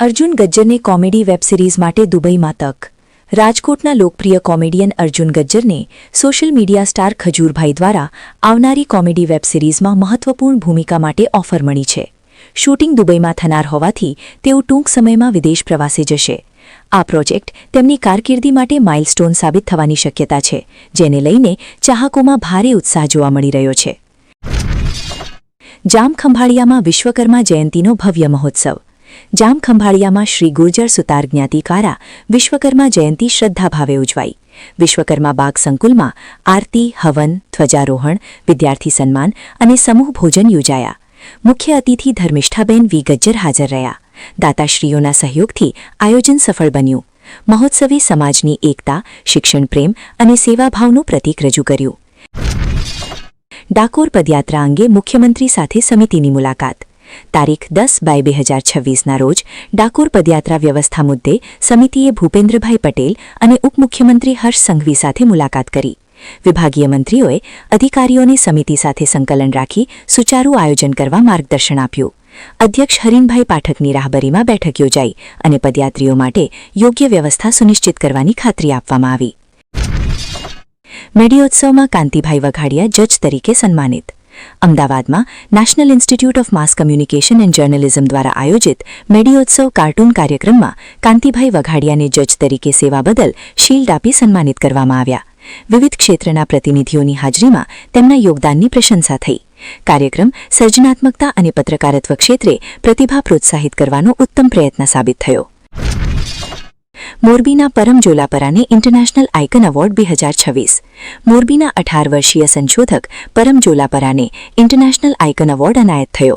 અર્જુન ગજ્જરને comedy web series માટે દુબઈમાં તક. રાજકોટના લોકપ્રિય કોમેડિયન અર્જુન ગજ્જરને સોશિયલ મીડિયા સ્ટાર ખજૂરભાઈ દ્વારા આવનારી કોમેડી વેબ સિરીઝમાં મહત્વપૂર્ણ ભૂમિકા માટે ઓફર મળી છે. શૂટિંગ દુબઈમાં થનાર હોવાથી તેઓ ટૂંક સમયમાં વિદેશ પ્રવાસે જશે. આ પ્રોજેક્ટ તેમની કારકિર્દી માટે માઇલસ્ટોન સાબિત થવાની શક્યતા છે, જેને લઈને ચાહકોમાં ભારે ઉત્સાહ જોવા મળી રહ્યો છે. જામખંભાળિયામાં વિશ્વકર્મા જયંતીનો ભવ્ય મહોત્સવ. જામખંભાળિયામાં શ્રી ગુર્જર સુતાર જ્ઞાતિ દ્વારા વિશ્વકર્મા જયંતી શ્રદ્ધાભાવે ઉજવાઈ. વિશ્વકર્મા બાગ સંકુલમાં આરતી, હવન, ધ્વજારોહણ, વિદ્યાર્થી સન્માન અને સમૂહ ભોજન યોજાયા. મુખ્ય અતિથિ ધર્મિષ્ઠાબેન વી ગજ્જર હાજર રહ્યા. દાતાશ્રીઓના સહયોગથી આયોજન સફળ બન્યું. મહોત્સવે સમાજની એકતા, શિક્ષણ પ્રેમ અને સેવાભાવનું પ્રતીક રજૂ કર્યું. ડાકોર પદયાત્રા અંગે મુખ્યમંત્રી સાથે સમિતિની મુલાકાત. તારીખ 10/2026ના રોજ ડાકોર પદયાત્રા વ્યવસ્થા મુદ્દે સમિતિએ ભૂપેન્દ્રભાઈ પટેલ અને ઉપમુખ્યમંત્રી હર્ષ સંઘવી સાથે મુલાકાત કરી. વિભાગીય મંત્રીઓએ અધિકારીઓને સમિતિ સાથે સંકલન રાખી સુચારુ આયોજન કરવા માર્ગદર્શન આપ્યું. અધ્યક્ષ હરીનભાઈ પાઠકની રાહબરીમાં બેઠક યોજાઈ અને પદયાત્રીઓ માટે યોગ્ય વ્યવસ્થા સુનિશ્ચિત કરવાની ખાતરી આપવામાં આવી. મેડિયોત્સવમાં કાંતિભાઈ વઘાડિયા જજ તરીકે સન્માનિત. અમદાવાદમાં national institute of mass communication and journalism દ્વારા આયોજિત મેડિયોત્સવ કાર્ટૂન કાર્યક્રમમાં કાંતિભાઈ વઘાડિયાને જજ તરીકે સેવા બદલ શિલ્ડ આપી સન્માનિત કરવામાં આવ્યા. વિવિધ ક્ષેત્રના પ્રતિનિધિઓની હાજરીમાં તેમના યોગદાનની પ્રશંસા થઈ. કાર્યક્રમ સર્જનાત્મકતા અને પત્રકારત્વ ક્ષેત્રે પ્રતિભા પ્રોત્સાહિત કરવાનો ઉત્તમ પ્રયત્ન સાબિત થયો. મોરબીના પરમ જોલાપરાને ઇન્ટરનેશનલ આઇકન એવોર્ડ 2026. મોરબીના 18 વર્ષીય સંશોધક પરમ જોલાપરાને ઇન્ટરનેશનલ આઇકન એવોર્ડ એનાયત થયો.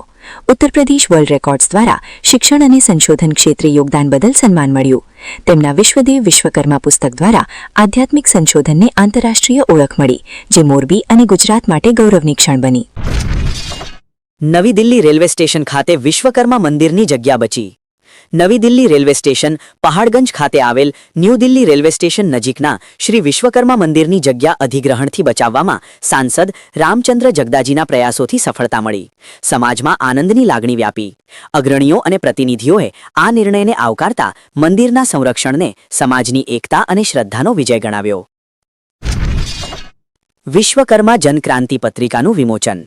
ઉત્તર પ્રદેશ વર્લ્ડ રેકોર્ડ્સ દ્વારા શિક્ષણ અને સંશોધન ક્ષેત્રે યોગદાન બદલ સન્માન મળ્યું. તેમના વિશ્વદેવ વિશ્વકર્મા પુસ્તક દ્વારા આધ્યાત્મિક સંશોધનને આંતરરાષ્ટ્રીય ઓળખ મળી, જે મોરબી અને ગુજરાત માટે ગૌરવની ક્ષણ બની. નવી દિલ્હી રેલવે સ્ટેશન ખાતે વિશ્વકર્મા મંદિરની જગ્યા બચી. નવી દિલ્હી રેલવે સ્ટેશન પહાડગંજ ખાતે આવેલ ન્યૂ દિલ્હી રેલવે સ્ટેશન નજીકના શ્રી વિશ્વકર્મા મંદિરની જગ્યા અધિગ્રહણથી બચાવવામાં સાંસદ રામચંદ્ર જગદાજીના પ્રયાસોથી સફળતા મળી. સમાજમાં આનંદની લાગણી વ્યાપી. અગ્રણીઓ અને પ્રતિનિધિઓએ આ નિર્ણયને આવકારતા મંદિરના સંરક્ષણને સમાજની એકતા અને શ્રદ્ધાનો વિજય ગણાવ્યો. વિશ્વકર્મા જનક્રાંતિ પત્રિકાનું વિમોચન.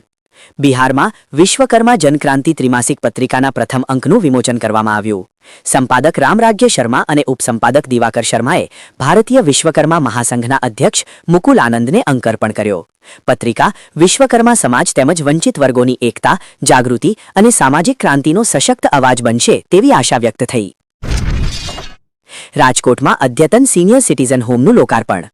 બિહારમાં વિશ્વકર્મા જનક્રાંતિ ત્રિમાસિક પત્રિકાના પ્રથમ અંકનું વિમોચન કરવામાં આવ્યું. સંપાદક રામરાજ્ય શર્મા અને ઉપસંપાદક દિવાકર શર્માએ ભારતીય વિશ્વકર્મા મહાસંઘના અધ્યક્ષ મુકુલ આનંદને અંક અર્પણ કર્યો. પત્રિકા વિશ્વકર્મા સમાજ તેમજ વંચિત વર્ગોની એકતા, જાગૃતિ અને સામાજિક ક્રાંતિનો સશક્ત અવાજ બનશે તેવી આશા વ્યક્ત થઈ. રાજકોટમાં અદ્યતન સિનિયર સિટીઝન હોમનું લોકાર્પણ.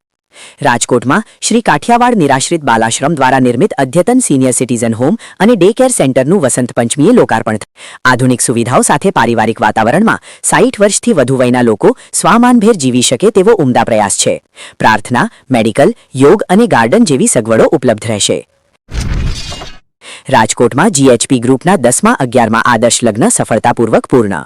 રાજકોટમાં શ્રી કાઠિયાવાડ નિરાશ્રિત બાલાશ્રમ દ્વારા નિર્મિત અદ્યતન સિનિયર સિટીઝન હોમ અને ડે કેર સેન્ટરનું વસંત પંચમીએ લોકાર્પણ થયું. આધુનિક સુવિધાઓ સાથે પારિવારિક વાતાવરણમાં 60 વર્ષથી વધુ વયના લોકો સ્વામાનભેર જીવી શકે તેવો ઉમદા પ્રયાસ છે. પ્રાર્થના, મેડિકલ, યોગ અને ગાર્ડન જેવી સગવડો ઉપલબ્ધ રહેશે. રાજકોટમાં GHP ગ્રુપના 10મા 11મા આદર્શ લગ્ન સફળતાપૂર્વક પૂર્ણ.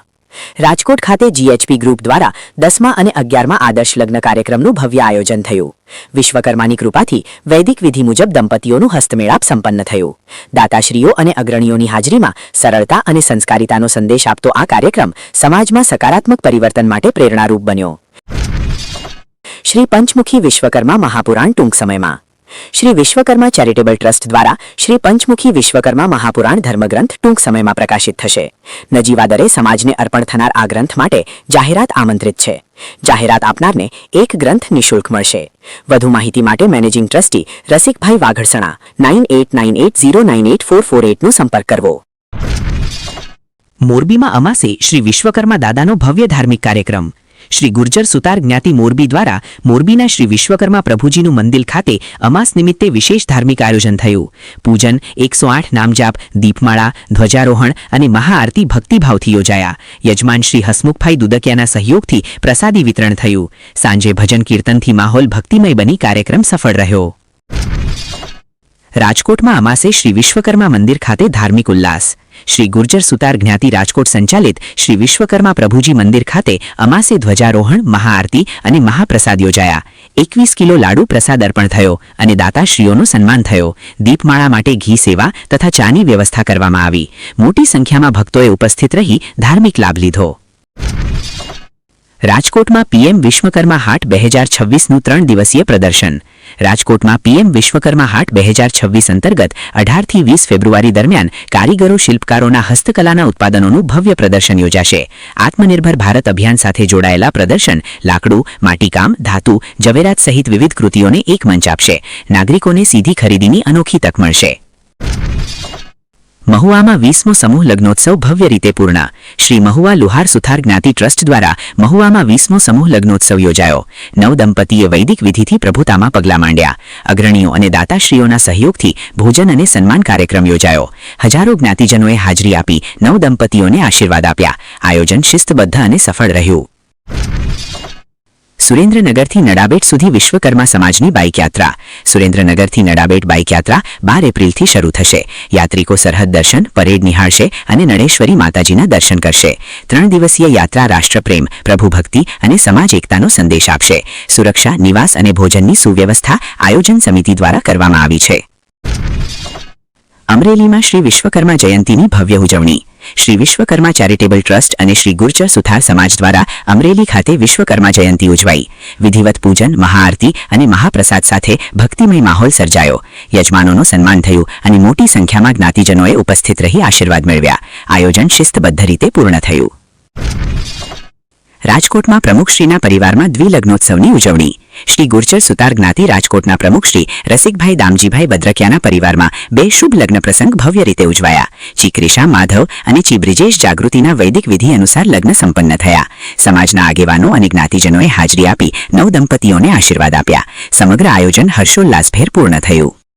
રાજકોટ ખાતે GHP ગ્રુપ દ્વારા 10મા અને 11મા આદર્શ લગ્ન કાર્યક્રમનું ભવ્ય આયોજન થયું. વિશ્વકર્માની કૃપાથી વૈદિક વિધિ મુજબ દંપતીઓનું હસ્તમેળાપ સંપન્ન થયું. દાતાશ્રીઓ અને અગ્રણીઓની હાજરીમાં સરળતા અને સંસ્કારિતાનો સંદેશ આપતો આ કાર્યક્રમ સમાજમાં સકારાત્મક પરિવર્તન માટે પ્રેરણારૂપ બન્યો. શ્રી પંચમુખી વિશ્વકર્મા મહાપુરાણ ટૂંક સમયમાં. શ્રી વિશ્વકર્મા ચેરિટેબલ ટ્રસ્ટ દ્વારા શ્રી પંચમુખી વિશ્વકર્મા મહાપુરાણ ધર્મગ્રંથ ટૂંક સમયમાં પ્રકાશિત થશે. નજીવા દરે સમાજને અર્પણ થનાર આ ગ્રંથ માટે જાહેરાત આમંત્રિત છે. જાહેરાત આપનારને એક ગ્રંથ નિઃશુલ્ક મળશે. વધુ માહિતી માટે મેનેજિંગ ટ્રસ્ટી રસિકભાઈ વાઘડસણા 9898098448 નો સંપર્ક કરવો. મોરબીમાં અમાસે શ્રી વિશ્વકર્મા દાદાનો ભવ્ય ધાર્મિક કાર્યક્રમ. શ્રી ગુર્જર સુતાર જ્ઞાતિ મોરબી દ્વારા મોરબીના શ્રી વિશ્વકર્મા પ્રભુજીનું મંદિર ખાતે અમાસ નિમિત્તે વિશેષ ધાર્મિક આયોજન થયું. પૂજન, 108 નામજાપ, દીપમાળા, ધ્વજારોહણ અને મહાઆરતી ભક્તિભાવથી યોજાયા. યજમાન શ્રી હસમુખભાઈ દુદકિયાના સહયોગથી પ્રસાદી વિતરણ થયું. સાંજે ભજન કીર્તનથી માહોલ ભક્તિમય બની કાર્યક્રમ સફળ રહ્યો. રાજકોટમાં અમાસે શ્રી વિશ્વકર્મા મંદિર ખાતે ધાર્મિક ઉલ્લાસ. શ્રી ગુર્જર સુતાર જ્ઞાતિ રાજકોટ સંચાલિત શ્રી વિશ્વકર્મા પ્રભુજી મંદિર ખાતે અમાસે ધ્વજારોહણ, મહાઆરતી અને મહાપ્રસાદ યોજાયા. 21 કિલો લાડુ પ્રસાદ અર્પણ થયો અને દાતાશ્રીઓનો સન્માન થયો. દીપમાળા માટે ઘી સેવા તથા ચાની વ્યવસ્થા કરવામાં આવી. મોટી સંખ્યામાં ભક્તોએ ઉપસ્થિત રહી ધાર્મિક લાભ લીધો. રાજકોટમાં પીએમ વિશ્વકર્મા હાટ 2026નું 3 દિવસીય પ્રદર્શન. રાજકોટમાં પીએમ વિશ્વકર્મા હાટ 2026 અંતર્ગત 18 થી 20 ફેબ્રુઆરી દરમિયાન કારીગરો શિલ્પકારોના હસ્તકલાના ઉત્પાદનોનું ભવ્ય પ્રદર્શન યોજાશે. આત્મનિર્ભર ભારત અભિયાન સાથે જોડાયેલા પ્રદર્શન લાકડું, માટીકામ, ધાતુ, જવેરાત સહિત વિવિધ કૃતિઓને એક મંચ આપશે. નાગરિકોને સીધી ખરીદીની અનોખી તક મળશે. મહુવામાં 20મો સમૂહ લગ્નોત્સવ ભવ્ય રીતે પૂર્ણ. શ્રી મહુવા લુહાર સુથાર જ્ઞાતિ ટ્રસ્ટ દ્વારા મહુવામાં 20મો સમૂહ લગ્નોત્સવ યોજાયો. નવ દંપતીએ વૈદિક વિધિથી પ્રભુતામાં પગલાં માંડ્યા. અગ્રણીઓ અને દાતાશ્રીઓના સહયોગથી ભોજન અને સન્માન કાર્યક્રમ યોજાયો. હજારો જ્ઞાતિજનોએ હાજરી આપી નવ દંપતીઓને આશીર્વાદ આપ્યા. આયોજન શિસ્તબદ્ધ અને સફળ રહ્યું. સુરેન્દ્રનગરથી નડાબેટ સુધી વિશ્વકર્મા સમાજની બાઇક યાત્રા. સુરેન્દ્રનગરથી નડાબેટ બાઇક યાત્રા 12 એપ્રિલથી શરૂ થશે. યાત્રિકો સરહદ દર્શન, પરેડ નિહાળશે અને નળેશ્વરી માતાજીના દર્શન કરશે. 3 દિવસીય યાત્રા રાષ્ટ્રપ્રેમ, પ્રભુભક્તિ અને સમાજ એકતાનો સંદેશ આપશે. સુરક્ષા, નિવાસ અને ભોજનની સુવ્યવસ્થા આયોજન સમિતિ દ્વારા કરવામાં આવી છે. અમરેલીમાં શ્રી વિશ્વકર્મા જયંતીની ભવ્ય ઉજવણી. શ્રી વિશ્વકર્મા ચેરિટેબલ ટ્રસ્ટ અને શ્રી ગુર્જર સુથાર સમાજ દ્વારા અમરેલી ખાતે વિશ્વકર્મા જયંતી ઉજવાઈ. વિધિવત પૂજન, મહાઆરતી અને મહાપ્રસાદ સાથે ભક્તિમય માહોલ સર્જાયો. યજમાનોનું સન્માન થયું અને મોટી સંખ્યામાં જ્ઞાતિજનોએ ઉપસ્થિત રહી આશીર્વાદ મેળવ્યા. આયોજન શિસ્તબદ્ધ રીતે પૂર્ણ થયું. રાજકોટમાં પ્રમુખશ્રીના પરિવારમાં દ્વિલગ્નોત્સવની ઉજવણી. શ્રી ગુર્જર સુતાર જ્ઞાતિ રાજકોટના પ્રમુખશ્રી રસિકભાઈ દામજીભાઈ બદ્રકિયાના પરિવારમાં 2 શુભ લગ્ન પ્રસંગ ભવ્ય રીતે ઉજવાયા. ચીકરીશા માધવ અને ચી બ્રિજેશ જાગૃતિના વૈદિક વિધિ અનુસાર લગ્ન સંપન્ન થયા. સમાજના આગેવાનો અને જ્ઞાતિજનોએ હાજરી આપી નવ દંપતીઓને આશીર્વાદ આપ્યા. સમગ્ર આયોજન હર્ષોલ્લાસભેર પૂર્ણ થયું.